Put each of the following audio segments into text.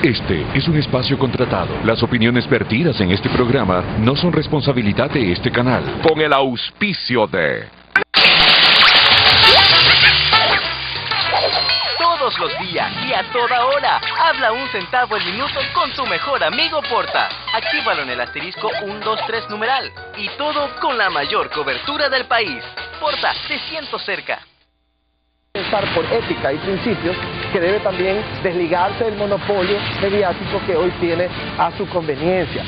Este es un espacio contratado. Las opiniones vertidas en este programa no son responsabilidad de este canal. Con el auspicio de... Todos los días y a toda hora, habla 1 centavo el minuto con tu mejor amigo Porta. Actívalo en el asterisco 123 numeral. Y todo con la mayor cobertura del país. Porta, te siento cerca. Pensar por ética y principios que debe también desligarse del monopolio mediático que hoy tiene a su conveniencia.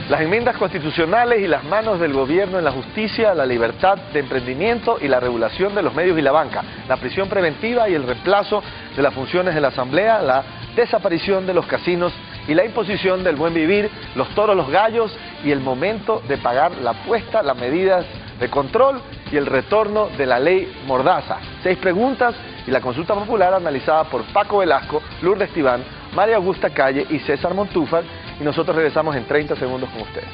Las enmiendas constitucionales y las manos del gobierno en la justicia, la libertad de emprendimiento y la regulación de los medios y la banca, la prisión preventiva y el reemplazo de las funciones de la Asamblea, la desaparición de los casinos y la imposición del buen vivir, los toros, los gallos y el momento de pagar la apuesta, las medidas de control y el retorno de la ley Mordaza. 6 preguntas y la consulta popular analizada por Paco Velasco, Lourdes Tibán, María Augusta Calle y César Montúfar. Y nosotros regresamos en 30 segundos con ustedes.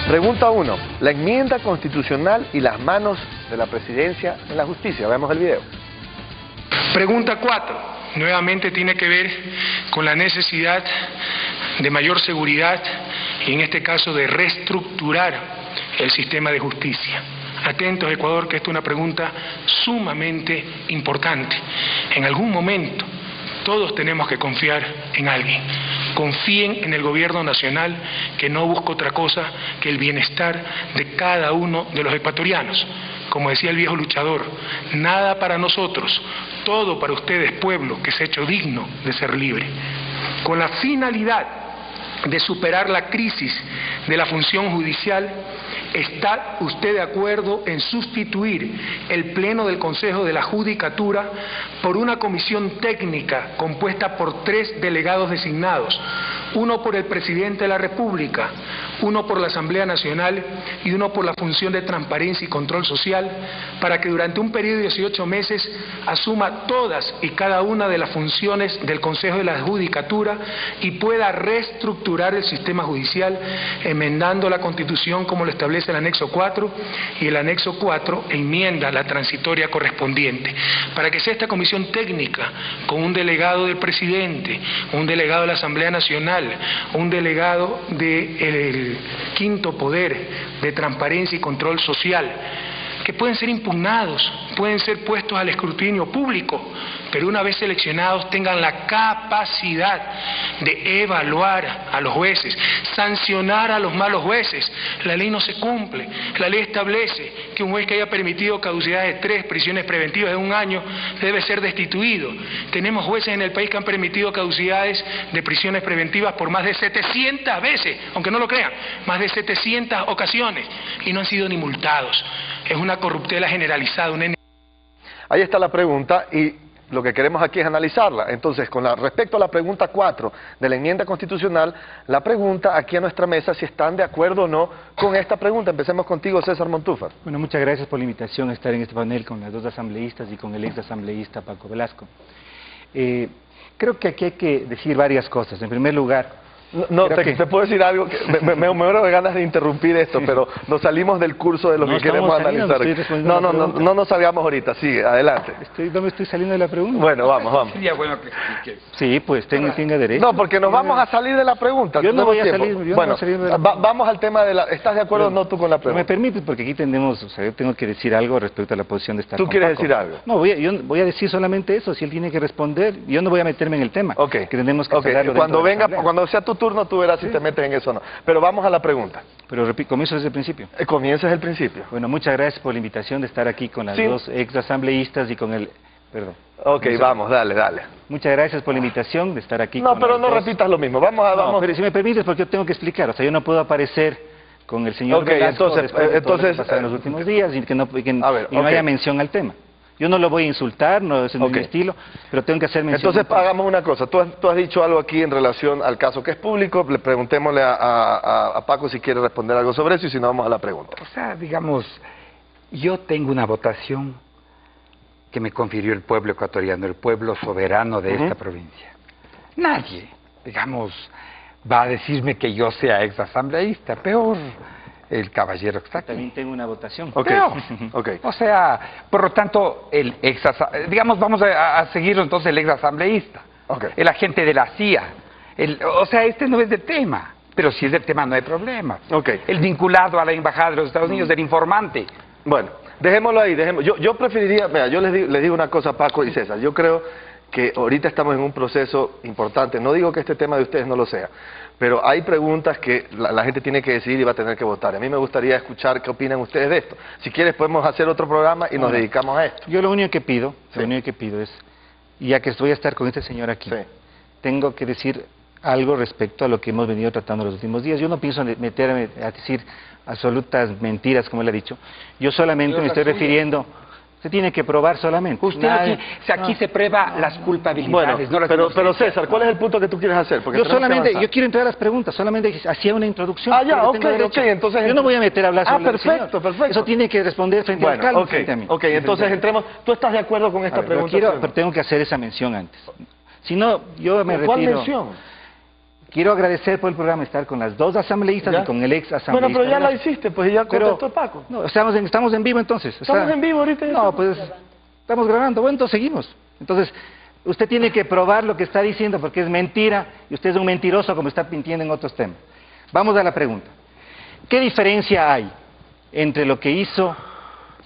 Pregunta 1. La enmienda constitucional y las manos de la presidencia en la justicia. Veamos el video. Pregunta 4. Nuevamente tiene que ver con la necesidad de mayor seguridad y en este caso de reestructurar el sistema de justicia. Atentos, Ecuador, que esta es una pregunta sumamente importante. En algún momento todos tenemos que confiar en alguien. Confíen en el gobierno nacional, que no busca otra cosa que el bienestar de cada uno de los ecuatorianos. Como decía el viejo luchador, nada para nosotros, todo para ustedes, pueblo que se ha hecho digno de ser libre. Con la finalidad de superar la crisis de la función judicial, ¿está usted de acuerdo en sustituir el Pleno del Consejo de la Judicatura por una comisión técnica compuesta por 3 delegados designados, uno por el Presidente de la República, uno por la Asamblea Nacional y uno por la función de transparencia y control social, para que durante un periodo de 18 meses asuma todas y cada una de las funciones del Consejo de la Judicatura y pueda reestructurar el sistema judicial, enmendando la Constitución como lo establece el anexo 4, y el anexo 4 enmienda la transitoria correspondiente, para que sea esta comisión técnica con un delegado del Presidente, un delegado de la Asamblea Nacional, un delegado del quinto poder de transparencia y control social, que pueden ser impugnados, pueden ser puestos al escrutinio público, pero una vez seleccionados tengan la capacidad de evaluar a los jueces, sancionar a los malos jueces. La ley no se cumple. La ley establece que un juez que haya permitido caducidad de 3 prisiones preventivas de 1 año debe ser destituido. Tenemos jueces en el país que han permitido caducidades de prisiones preventivas por más de 700 veces, aunque no lo crean, más de 700 ocasiones, y no han sido ni multados. Es una corruptela generalizada. Ahí está la pregunta y lo que queremos aquí es analizarla. Entonces, respecto a la pregunta 4 de la enmienda constitucional, la pregunta aquí a nuestra mesa si están de acuerdo o no con esta pregunta. Empecemos contigo, César Montúfar. Bueno, muchas gracias por la invitación a estar en este panel con las 2 asambleístas y con el ex asambleísta Paco Velasco. Creo que aquí hay que decir varias cosas. En primer lugar, te puedo decir algo, que me muero de ganas de interrumpir esto, pero nos salimos del curso de lo que queremos analizar. No nos salgamos ahorita, sigue, adelante. No me estoy saliendo de la pregunta. Bueno, vamos. Sería bueno que... Sí, pues tenga derecho. No, porque nos vamos a salir de la pregunta. Yo no voy a salir. Bueno, vamos al tema de la... ¿Estás de acuerdo o no tú con la pregunta? ¿Me permites? Porque aquí tenemos, yo tengo que decir algo respecto a la posición de esta. ¿Tú quieres decir algo? No, yo voy a decir solamente eso. Si él tiene que responder, yo no voy a meterme en el tema. Ok. Que tenemos que hablarlo. Cuando sea tu turno, tú verás si te metes en eso o no. Pero vamos a la pregunta. Pero comienzo desde el principio. Comienza desde el principio. Bueno, muchas gracias por la invitación de estar aquí con las 2 ex asambleístas y con el... Perdón. Ok, vamos, dale. Muchas gracias por la invitación de estar aquí. No, pero no repitas lo mismo. Vamos. Pero si me permites, porque yo tengo que explicar. O sea, yo no puedo aparecer con el señor Velasco entonces en los últimos días y que no haya mención al tema. Yo no lo voy a insultar, no es mi estilo, pero tengo que hacer mención. Entonces hagamos una cosa, tú has dicho algo aquí en relación al caso que es público, le preguntémosle a Paco si quiere responder algo sobre eso y si no vamos a la pregunta. O sea, digamos, yo tengo una votación que me confirió el pueblo ecuatoriano, el pueblo soberano de esta provincia. Nadie, digamos, va a decirme que yo sea exasambleísta, peor el caballero que está aquí. También tengo una votación. Peor. O sea, por lo tanto, digamos, vamos a seguirlo entonces el exasambleísta, el agente de la CIA. O sea, este no es del tema, pero si es del tema no hay problema. El vinculado a la embajada de los Estados Unidos, el informante. Bueno, dejémoslo ahí. Yo preferiría, mira, yo les digo una cosa, Paco y César, yo creo que ahorita estamos en un proceso importante, no digo que este tema de ustedes no lo sea, pero hay preguntas que la gente tiene que decidir y va a tener que votar. A mí me gustaría escuchar qué opinan ustedes de esto. Si quieres podemos hacer otro programa y nos dedicamos a esto. Yo lo único que pido es, ya que voy a estar con este señor aquí, tengo que decir algo respecto a lo que hemos venido tratando los últimos días. Yo no pienso meterme a decir absolutas mentiras, como él ha dicho. Yo solamente me estoy refiriendo... Se tiene que probar solamente. Aquí se prueba las culpabilidades. Bueno, pero César, ¿cuál es el punto que tú quieres hacer? Porque yo quiero entrar a las preguntas, solamente hacía una introducción. Entonces... Yo no voy a meter a hablar sobre perfecto. Eso tiene que responder frente al alcalde, frente a mí. Entonces entremos. ¿Tú estás de acuerdo con esta pregunta? Pero tengo que hacer esa mención antes. Si no, yo me retiro. ¿Cuál mención? Quiero agradecer por el programa, estar con las dos asambleístas y con el ex asambleísta. Bueno, pero ya la hiciste, pues ya contestó Paco. No, estamos en vivo entonces. ¿Estamos en vivo ahorita? No, pues estamos grabando. Bueno, entonces seguimos. Entonces, usted tiene que probar lo que está diciendo porque es mentira y usted es un mentiroso como está mintiendo en otros temas. Vamos a la pregunta. ¿Qué diferencia hay entre lo que hizo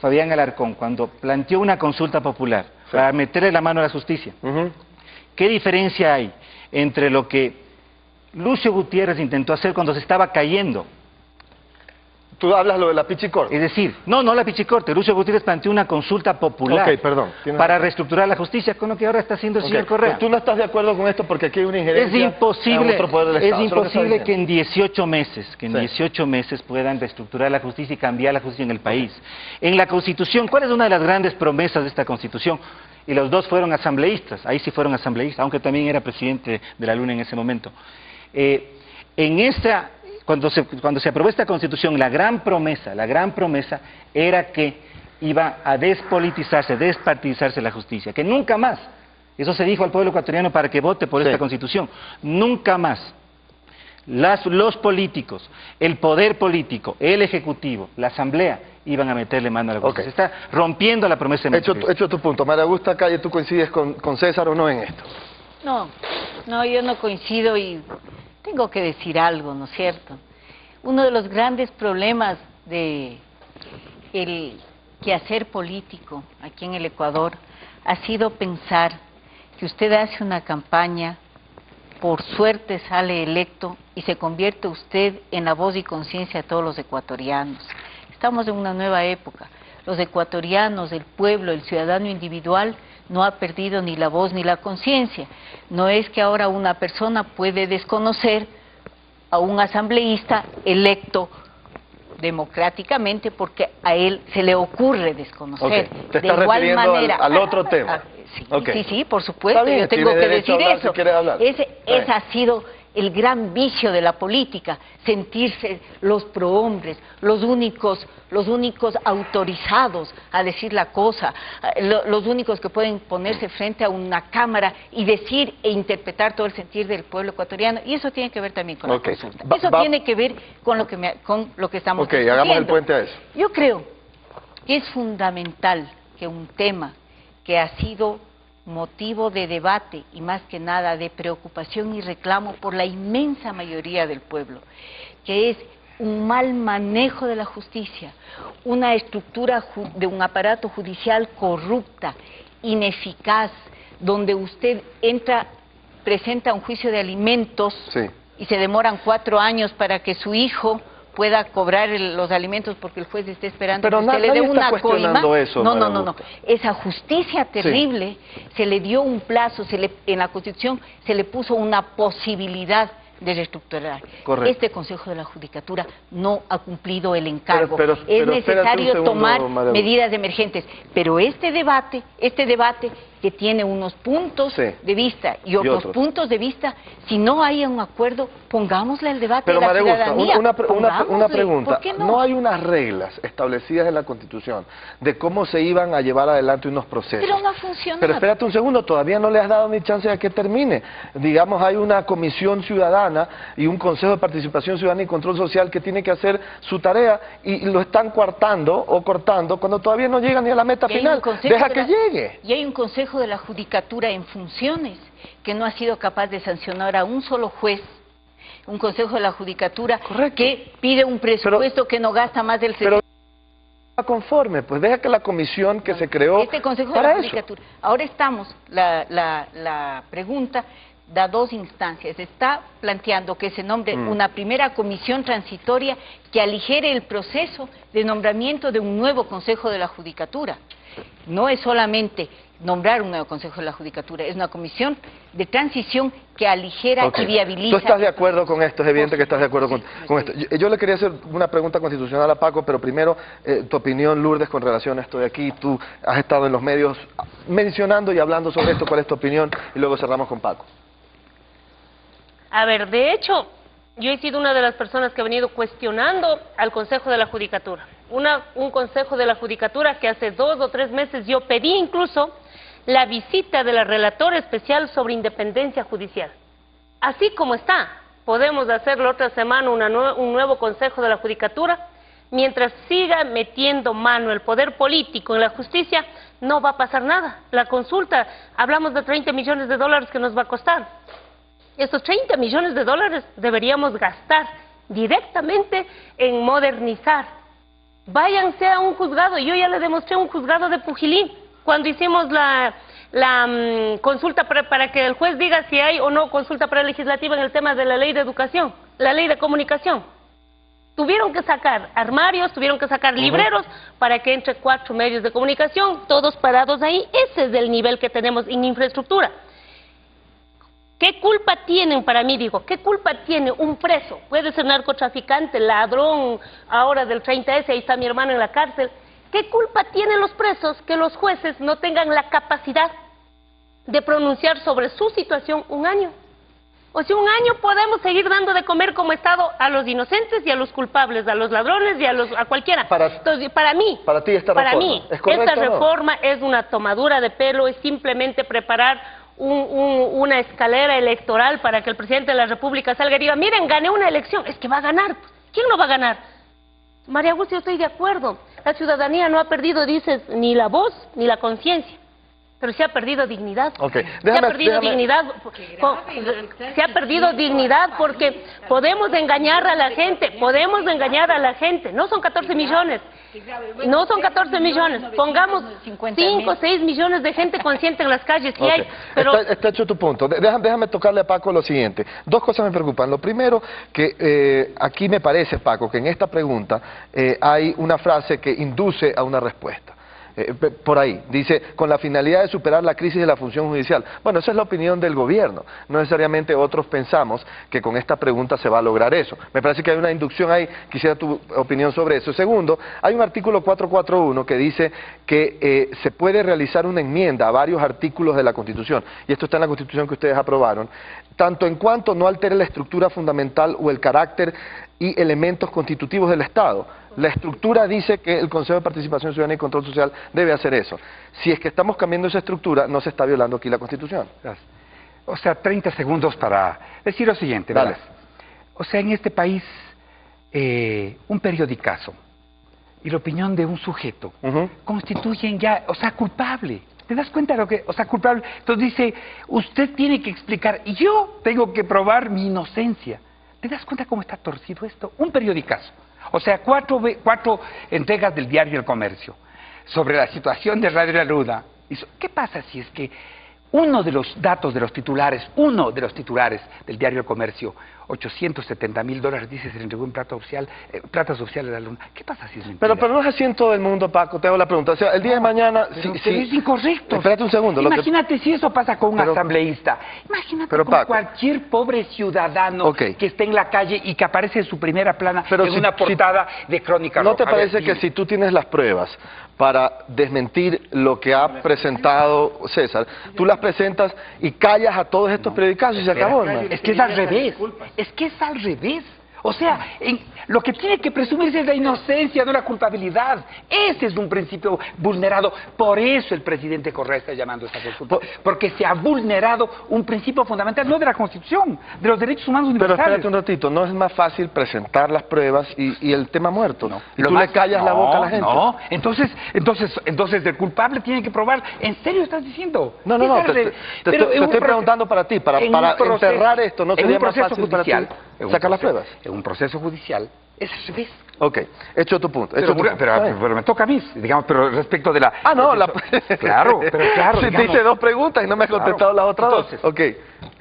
Fabián Alarcón cuando planteó una consulta popular para meterle la mano a la justicia? ¿Qué diferencia hay entre lo que Lucio Gutiérrez intentó hacer cuando se estaba cayendo? Tú hablas lo de la Pichicorte. Es decir, no la Pichicorte. Lucio Gutiérrez planteó una consulta popular para reestructurar la justicia, con lo que ahora está haciendo el señor Correa. Pero tú no estás de acuerdo con esto porque aquí hay una injerencia en otro poder del Estado. Es imposible que en 18 meses, puedan reestructurar la justicia y cambiar la justicia en el país. En la Constitución, ¿cuál es una de las grandes promesas de esta Constitución? Y los dos fueron asambleístas, ahí sí fueron asambleístas, aunque también era presidente de la Luna en ese momento. Cuando se aprobó esta Constitución, la gran promesa era que iba a despartidizarse la justicia, que nunca más, eso se dijo al pueblo ecuatoriano para que vote por esta Constitución, nunca más los políticos, el poder político, el ejecutivo, la asamblea, iban a meterle mano a la justicia. Se está rompiendo la promesa de hecho tu punto. María Augusta Calle, ¿tú coincides con César o no en esto? No, yo no coincido y tengo que decir algo, ¿no es cierto? Uno de los grandes problemas de el quehacer político aquí en el Ecuador ha sido pensar que usted hace una campaña, por suerte sale electo y se convierte usted en la voz y conciencia de todos los ecuatorianos. Estamos en una nueva época. Los ecuatorianos, el pueblo, el ciudadano individual no ha perdido ni la voz ni la conciencia. No es que ahora una persona puede desconocer a un asambleísta electo democráticamente porque a él se le ocurre desconocer. Te estás refiriendo al otro tema. Sí, por supuesto, yo tengo que decir eso. Ese ha sido el gran vicio de la política, sentirse los prohombres, los únicos autorizados a decir la cosa, los únicos que pueden ponerse frente a una cámara y decir e interpretar todo el sentir del pueblo ecuatoriano, y eso tiene que ver también con la consulta. Eso tiene que ver con lo que estamos discutiendo. Hagamos el puente a eso. Yo creo que es fundamental que un tema que ha sido motivo de debate y más que nada de preocupación y reclamo por la inmensa mayoría del pueblo, que es un mal manejo de la justicia, una estructura de un aparato judicial corrupta, ineficaz, donde usted presenta un juicio de alimentos y se demoran 4 años para que su hijo pueda cobrar los alimentos porque el juez está esperando que usted le dé una coima. No. Esa justicia terrible, se le dio un plazo, en la Constitución se le puso una posibilidad de reestructurar. Correcto. Este Consejo de la Judicatura no ha cumplido el encargo. Pero es espérate necesario un segundo, tomar María. medidas emergentes. Pero este debate que tiene unos puntos Sí. de vista y otros puntos de vista, si no hay un acuerdo, pongámosle el debate Pero a la María Augusta, ciudadanía. una Pongámosle, pregunta. ¿por qué no? ¿No hay unas reglas establecidas en la Constitución de cómo se iban a llevar adelante unos procesos? Pero no ha funcionado. Pero espérate un segundo, todavía no le has dado ni chance de que termine. Digamos, hay una comisión ciudadana y un consejo de participación ciudadana y control social que tiene que hacer su tarea y lo están coartando o cortando cuando todavía no llega ni a la meta final. Deja que llegue. Y hay un Consejo de la Judicatura en funciones que no ha sido capaz de sancionar a un solo juez. Un Consejo de la Judicatura que pide un presupuesto que no gasta más del 70%. Conforme, pues deja que la comisión que se creó Este Consejo de para la eso. Judicatura. Ahora estamos, la pregunta da dos instancias. Está planteando que se nombre una primera comisión transitoria que aligere el proceso de nombramiento de un nuevo Consejo de la Judicatura. No es solamente nombrar un nuevo Consejo de la Judicatura, es una comisión de transición que aligera y viabiliza. ¿Tú estás de acuerdo con esto? Es evidente que estás de acuerdo con esto. Yo le quería hacer una pregunta constitucional a Paco, pero primero tu opinión, Lourdes, con relación a esto de aquí. Tú has estado en los medios mencionando y hablando sobre esto. ¿Cuál es tu opinión? Y luego cerramos con Paco. A ver, de hecho, yo he sido una de las personas que ha venido cuestionando al Consejo de la Judicatura. Un Consejo de la Judicatura que hace 2 o 3 meses yo pedí incluso la visita de la relatora especial sobre independencia judicial. Así como está, podemos hacer la otra semana un nuevo Consejo de la Judicatura. Mientras siga metiendo mano el poder político en la justicia, no va a pasar nada. La consulta, hablamos de 30 millones de dólares que nos va a costar. Estos 30 millones de dólares deberíamos gastar directamente en modernizar. Váyanse a un juzgado. Yo ya le demostré un juzgado de Pujilí cuando hicimos la consulta para que el juez diga si hay o no consulta prelegislativa en el tema de la ley de educación, la ley de comunicación. Tuvieron que sacar armarios, tuvieron que sacar libreros para que entre 4 medios de comunicación, todos parados ahí. Ese es el nivel que tenemos en infraestructura. ¿Qué culpa tienen, para mí digo, qué culpa tiene un preso? Puede ser narcotraficante, ladrón, ahora del 30S, ahí está mi hermano en la cárcel. ¿Qué culpa tienen los presos que los jueces no tengan la capacidad de pronunciar sobre su situación un año? O sea, un año podemos seguir dando de comer como Estado a los inocentes y a los culpables, a los ladrones y a cualquiera. Entonces, para mí, esta reforma es una tomadura de pelo, es simplemente preparar una escalera electoral para que el presidente de la República salga y diga, miren, gané una elección. Es que va a ganar. ¿Quién no va a ganar? María Augusta, yo estoy de acuerdo. La ciudadanía no ha perdido, dices, ni la voz ni la conciencia. Pero se ha perdido dignidad. Se ha perdido dignidad porque podemos engañar a la gente, No son 14 millones, pongamos 5 o 6 millones de gente consciente en las calles. Sí hay, pero... Está hecho tu punto. Déjame tocarle a Paco lo siguiente. 2 cosas me preocupan. Lo primero, que aquí me parece, Paco, que en esta pregunta hay una frase que induce a una respuesta. Por ahí, dice, con la finalidad de superar la crisis de la función judicial. Bueno, esa es la opinión del gobierno. No necesariamente otros pensamos que con esta pregunta se va a lograr eso. Me parece que hay una inducción ahí, quisiera tu opinión sobre eso. Segundo, hay un artículo 441 que dice que se puede realizar una enmienda a varios artículos de la Constitución, y esto está en la Constitución que ustedes aprobaron, tanto en cuanto no altere la estructura fundamental o el carácter y elementos constitutivos del Estado. La estructura dice que el Consejo de Participación Ciudadana y Control Social debe hacer eso. Si es que estamos cambiando esa estructura, no se está violando aquí la Constitución. Gracias. O sea, 30 segundos para decir lo siguiente, ¿verdad? O sea, en este país, un periodicazo y la opinión de un sujeto constituyen ya, o sea, culpable. ¿Te das cuenta de lo que, o sea, culpable? Entonces dice, usted tiene que explicar y yo tengo que probar mi inocencia. ¿Te das cuenta cómo está torcido esto? Un periodicazo. O sea, 4 entregas del diario El Comercio sobre la situación de Radio La Ruda. ¿Qué pasa si es que uno de los datos de los titulares, del diario El Comercio, $870,000, dice, se le entregó en plata social a la luna. ¿Qué pasa si es mentira? Pero no es así en todo el mundo, Paco, te hago la pregunta. O sea, el día de mañana... Pero es incorrecto. Espérate un segundo. Imagínate si eso pasa con un asambleísta. Imagínate con Paco, cualquier pobre ciudadano que esté en la calle y que aparece en su primera plana en una portada de Crónica Roja. ¿No te parece que si tú tienes las pruebas para desmentir lo que ha presentado César, tú las presentas y callas a todos estos predicazos y se acabó, hermano? Es que es al revés. O sea, lo que tiene que presumirse es la inocencia, no la culpabilidad. Ese es un principio vulnerado. Por eso el presidente Correa está llamando a esta consulta. Porque se ha vulnerado un principio fundamental, no de la Constitución, de los derechos humanos universales. Pero espérate un ratito, ¿no es más fácil presentar las pruebas y el tema muerto? No. Y tú le callas la boca a la gente. No, entonces el culpable tiene que probar. ¿En serio estás diciendo? No, te estoy preguntando para ti, para enterrar esto, ¿no sería más fácil para ti sacar las pruebas? Un proceso judicial es al revés. Ok, hecho tu punto. Pero me toca a mí, digamos, pero respecto de la... Claro. Si te hice dos preguntas y no me has contestado las otras dos. Ok,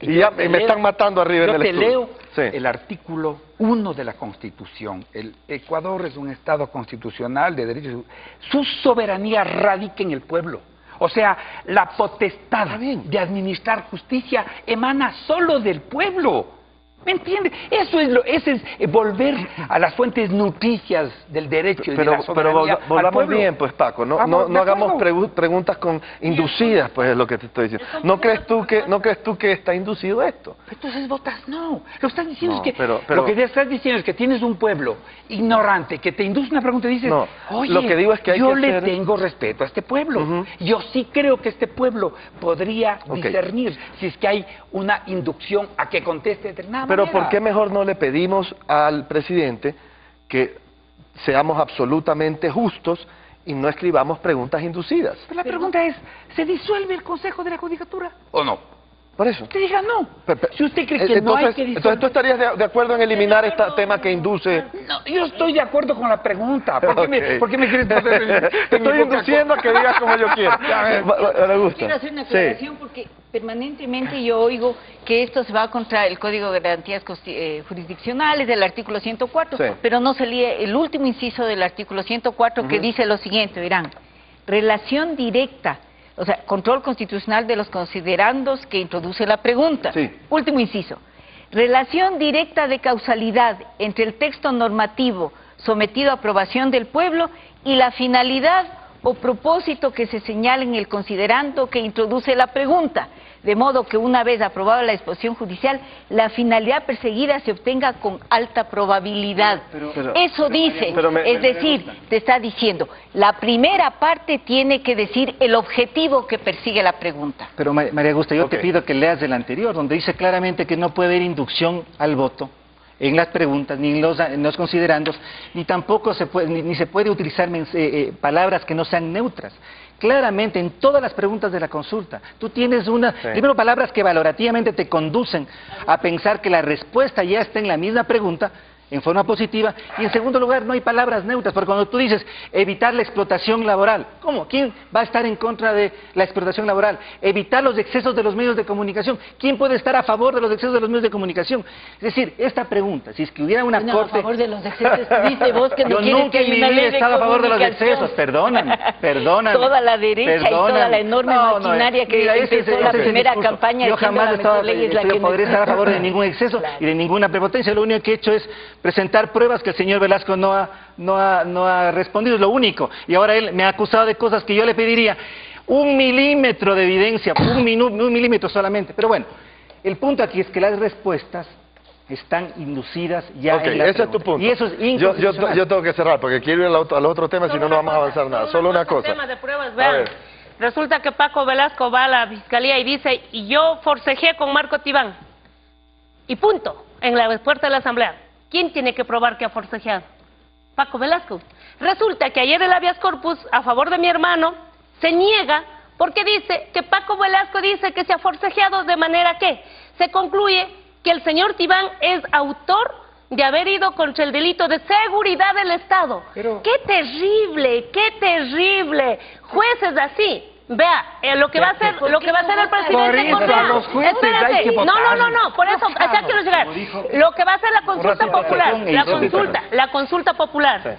y ya me están matando arriba en el estudio. Yo te leo el artículo 1 de la Constitución. El Ecuador es un Estado constitucional de derechos. Su soberanía radica en el pueblo. O sea, la potestad de administrar justicia emana solo del pueblo. ¿Me entiende? Ese es volver a las fuentes nutricias del derecho y de la soberanía. Pero volvamos bien, pues, Paco. No hagamos preguntas inducidas, pues, es lo que te estoy diciendo. ¿No crees tú que está inducido esto? Entonces votas no. Lo que estás diciendo lo que estás diciendo es que tienes un pueblo ignorante que te induce una pregunta y dices, oye, lo que digo es que yo le tengo respeto a este pueblo. Yo sí creo que este pueblo podría discernir si es que hay una inducción a que conteste determinada. Pero ¿por qué mejor no le pedimos al presidente que seamos absolutamente justos y no escribamos preguntas inducidas? Pero la pregunta es, ¿se disuelve el Consejo de la Judicatura o no? Por eso. Usted diga no. Si usted cree que no hay que disolver... Entonces, ¿tú estarías de acuerdo en eliminar este tema que induce...? No, yo estoy de acuerdo con la pregunta. ¿Por qué me quieres poner Te estoy induciendo a que digas como yo quiero. Me gusta. Quiero hacer una aclaración porque permanentemente yo oigo que esto se va contra el Código de Garantías Jurisdiccionales del artículo 104, pero no se lee el último inciso del artículo 104 que dice lo siguiente, verán, relación directa, o sea, control constitucional de los considerandos que introduce la pregunta. Último inciso. Relación directa de causalidad entre el texto normativo sometido a aprobación del pueblo y la finalidad o propósito que se señala en el considerando que introduce la pregunta, de modo que una vez aprobada la disposición judicial, la finalidad perseguida se obtenga con alta probabilidad. Eso dice, es decir, te está diciendo, la primera parte tiene que decir el objetivo que persigue la pregunta. Pero María Augusta, yo te pido que leas el anterior, donde dice claramente que no puede haber inducción al voto en las preguntas, ni en los considerandos, ni tampoco se puede utilizar palabras que no sean neutras. Claramente en todas las preguntas de la consulta, tú tienes primero palabras que valorativamente te conducen a pensar que la respuesta ya está en la misma pregunta, en forma positiva, y en segundo lugar no hay palabras neutras, porque cuando tú dices evitar la explotación laboral, ¿cómo? ¿Quién va a estar en contra de la explotación laboral? Evitar los excesos de los medios de comunicación, ¿quién puede estar a favor de los excesos de los medios de comunicación? Es decir, esta pregunta, si es que hubiera una corte... a favor de los excesos, dice vos que no quieres que haya una ley de comunicación. Yo nunca he estado a favor de los excesos, perdóname. Toda la derecha y toda la enorme maquinaria que empezó la primera campaña yo jamás podría estar a favor de ningún exceso y de ninguna prepotencia, lo único que he hecho es presentar pruebas que el señor Velasco no ha respondido, es lo único. Y ahora él me ha acusado de cosas que yo le pediría 1 milímetro de evidencia, 1 milímetro solamente. Pero bueno, el punto aquí es que las respuestas están inducidas ya en la ese es tu punto. Y eso es inconstitucional. Yo tengo que cerrar porque quiero ir al otro tema, si no, no vamos a avanzar nada. Solo una cosa. Tema de pruebas, vean. Resulta que Paco Velasco va a la fiscalía y dice, y yo forcejeé con Marco Tibán. Y punto, en la puerta de la asamblea. ¿Quién tiene que probar que ha forcejeado? Paco Velasco. Resulta que ayer el habeas corpus a favor de mi hermano se niega porque dice que Paco Velasco dice que se ha forcejeado de manera que se concluye que el señor Tibán es autor de haber ido contra el delito de seguridad del Estado. ¡Qué terrible, qué terrible! Jueces así Vea, lo que va a hacer, el presidente Por eso, a los jueces Espérate. hay que votar. No, por eso, acá quiero llegar. Lo que va a hacer la consulta popular, la consulta popular.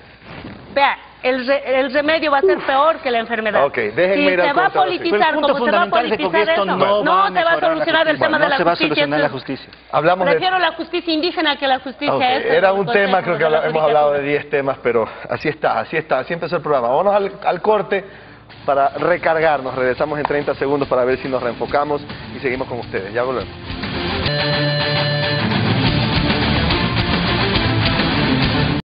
Vea, el remedio va a ser peor que la enfermedad. Ok, déjenme ir si al se va a corte, ahora sí. politizar como se va a politizar eso, no se va a solucionar el tema de la justicia. No se va a solucionar la justicia. Hablamos de... Prefiero la justicia indígena que la justicia esta. Era un tema, creo que hemos hablado de 10 temas, pero así está, así empezó el programa. Vámonos al corte para recargarnos. Regresamos en 30 segundos para ver si nos reenfocamos y seguimos con ustedes. Ya volvemos.